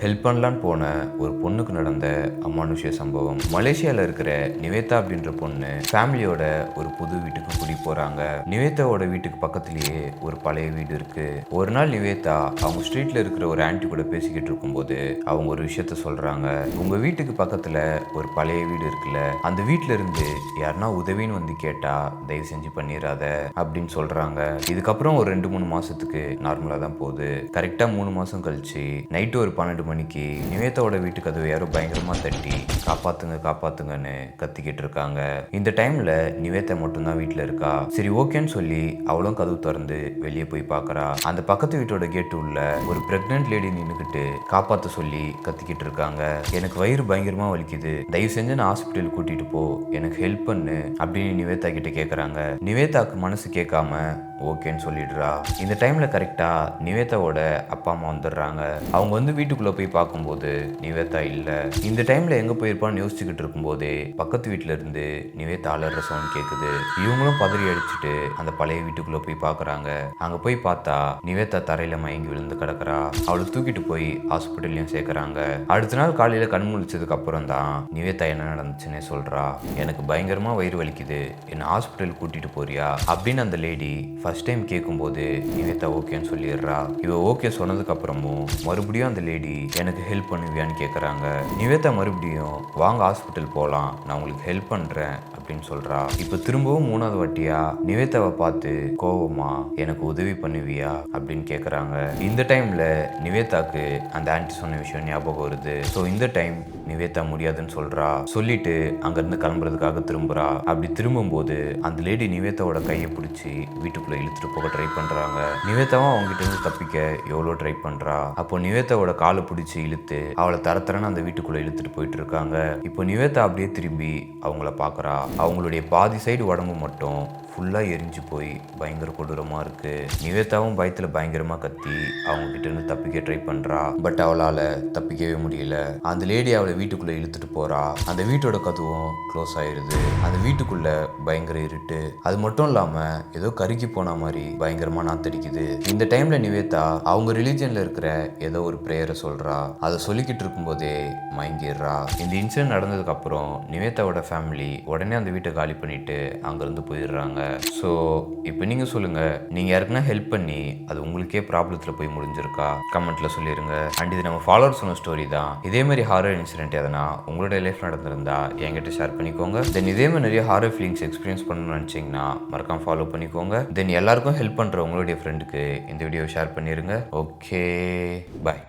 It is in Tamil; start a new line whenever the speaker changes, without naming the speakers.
ஹெல்ப் பண்ணலான்னு போன ஒரு பொண்ணுக்கு நடந்த அமானுஷ்ய சம்பவம். மலேசியாவில் இருக்கிற நிவேதா அப்படின்ற பொண்ணு ஃபேமிலியோட ஒரு புது வீட்டுக்கு குடி போறாங்க. நிவேதாவோட வீட்டுக்கு பக்கத்துலேயே ஒரு பழைய வீடு இருக்கு. ஒரு நாள் நிவேதா அவங்க ஸ்ட்ரீட்ல இருக்கிற ஒரு ஆன்ட்டி கூட பேசிக்கிட்டு இருக்கும்போது அவங்க ஒரு விஷயத்த சொல்றாங்க. உங்க வீட்டுக்கு பக்கத்துல ஒரு பழைய வீடு இருக்குல்ல, அந்த வீட்டுல இருந்து யாருன்னா உதவின்னு வந்து கேட்டா தயவு செஞ்சு பண்ணிடாத அப்படின்னு சொல்றாங்க. இதுக்கப்புறம் ஒரு 2-3 மாசத்துக்கு நார்மலா தான் போகுது. கரெக்டா 3 மாசம் கழிச்சு நைட்டு ஒரு 12 மணிக்கு நிவேதாவோட வீட்டு கதவு யாரோ பயங்கரமா தட்டி காப்பாத்துங்க காப்பாத்துங்கன்னு கத்திக்கிட்டு இருக்காங்க. இந்த டைம்ல நிவேதா மட்டும்தான் வீட்டுல இருக்கா. சரி ஓகேன்னு சொல்லி அவளும் கதவு திறந்து வெளியே போய் பாக்குறா. அந்த பக்கத்து வீட்டோட கேட்டு உள்ள ஒரு பிரெக்னன்ட் லேடி நின்னுக்கிட்டு காப்பாத்த சொல்லி கத்திக்கிட்டு இருக்காங்க. எனக்கு வயிறு பயங்கரமா வலிக்குது, தயவு செஞ்சு நான் ஹாஸ்பிட்டல் கூட்டிட்டு போ, எனக்கு ஹெல்ப் பண்ணு அப்படின்னு நிவேதா கிட்ட கேக்குறாங்க. நிவேதாக்கு மனசு கேட்காம ஓகேன்னு சொல்லிடுறா. இந்த டைம்ல கரெக்டா நிவேதாவோட அப்பா அம்மா வந்துடுறாங்க. அவங்க வந்து வீட்டுக்குள்ள போய் பார்க்கும்போது நிவேதா இல்ல. இந்த டைம்ல எங்க போயிருப்பான்னு யோசிச்சுக்கிட்டு இருக்கும்போதே பக்கத்து வீட்டுல இருந்து நிவேதா அலற சவுண்ட் கேக்குது. இவங்களும் பதறி அடிச்சுட்டு அந்த பழைய வீட்டுக்குள்ள போய் பாக்குறாங்க. அங்க போய் பார்த்தா நிவேதா தரையில மயங்கி விழுந்து கிடக்குறா. அவளை தூக்கிட்டு போய் ஹாஸ்பிட்டல்லையும் சேர்க்கறாங்க. அடுத்த நாள் காலையில கண் முழிச்சதுக்கு அப்புறம் தான் நிவேதா என்ன நடந்துச்சுன்னே சொல்றா. எனக்கு பயங்கரமா வயிறு வலிக்குது, என்ன ஹாஸ்பிட்டல் கூட்டிட்டு போறியா அப்படின்னு அந்த லேடி ஃபர்ஸ்ட் டைம் கேட்கும்போது நிவேதா ஓகேன்னு சொல்லிடுறா. இவ ஓகே சொன்னதுக்கு அப்புறமும் மறுபடியும் அந்த லேடி எனக்கு ஹெல்ப் பண்ணுவியான்னு கேட்குறாங்க. நிவேதா மறுபடியும் வாங்க ஹாஸ்பிட்டல் போகலாம், நான் உங்களுக்கு ஹெல்ப் பண்ணுறேன் அப்படின்னு சொல்றா. இப்போ திரும்பவும் 3வது வாட்டியா நிவேதாவை பார்த்து கோவமா எனக்கு உதவி பண்ணுவியா அப்படின்னு கேட்குறாங்க. இந்த டைம்ல நிவேதாக்கு அந்த ஆன்ட்டி சொன்ன விஷயம் ஞாபகம் வருது. ஸோ இந்த டைம் நிவேதா முடியாதுன்னு சொல்றா. சொல்லிட்டு அங்கிருந்து கிளம்புறதுக்காக திரும்புறா. அப்படி திரும்பும்போது அந்த லேடி நிவேதாவோட கையை பிடிச்சி வீட்டுக்குள்ள இழுத்துட்டு போக ட்ரை பண்றாங்க. நிவேதாவும் அவங்க கிட்ட இருந்து தப்பிக்க எவ்வளோ ட்ரை பண்றா. அப்போ நிவேதாவோட காலை பிடிச்சி இழுத்து அவளை தரத்தரன்னு அந்த வீட்டுக்குள்ள இழுத்துட்டு போயிட்டு இருக்காங்க. இப்போ நிவேதா அப்படியே திரும்பி அவங்கள பாக்குறா. அவங்களுடைய பாதி சைடு உடம்பு மட்டும் ஃபுல்லாக எரிஞ்சு போய் பயங்கர கொடூரமாக இருக்கு. நிவேதாவும் பயத்தில் பயங்கரமாக கத்தி அவங்க கிட்ட இருந்து தப்பிக்க ட்ரை பண்ணுறா. பட் அவளால் தப்பிக்கவே முடியல. அந்த லேடி அவளை வீட்டுக்குள்ளே இழுத்துட்டு போகிறா. அந்த வீட்டோட கதவும் க்ளோஸ் ஆயிடுது. அந்த வீட்டுக்குள்ள பயங்கர இருட்டு. அது மட்டும் இல்லாமல் ஏதோ கருகி போன மாதிரி பயங்கரமாக நாத்தடிக்குது. இந்த டைமில் நிவேதா அவங்க ரிலீஜனில் இருக்கிற ஏதோ ஒரு ப்ரேயரை சொல்கிறா. அதை சொல்லிக்கிட்டு இருக்கும்போதே மயங்கிடுறா. இந்த இன்சிடென்ட் நடந்ததுக்கு அப்புறம் நிவேதாவோட ஃபேமிலி உடனே அந்த வீட்டை காலி பண்ணிட்டு அங்கேருந்து போயிடுறாங்க. ஸோ இப்போ நீங்கள் சொல்லுங்கள், நீங்கள் யாருக்குன்னா ஹெல்ப் பண்ணி அது உங்களுக்கே ப்ராப்ளத்தில் போய் முடிஞ்சிருக்கா? கமெண்ட்டில் சொல்லிடுங்க. அண்ட் இது நம்ம ஃபாலோவர் சொன்ன ஸ்டோரி தான். இதேமாதிரி ஹாரர் இன்சிடென்ட் எதனா உங்களோட லைஃப் நடந்திருந்தா என்கிட்ட ஷேர் பண்ணிக்கோங்க. தென் இதேமாதிரி நிறைய ஹாரர் ஃபீலிங்ஸ் எக்ஸ்பீரியன்ஸ் பண்ணணும்னு நினச்சிங்கன்னா மறக்காம ஃபாலோ பண்ணிக்கோங்க. தென் எல்லாருக்கும் ஹெல்ப் பண்ணுற உங்களுடைய ஃப்ரெண்டுக்கு இந்த வீடியோ ஷேர் பண்ணிடுங்க. ஓகே, பாய்.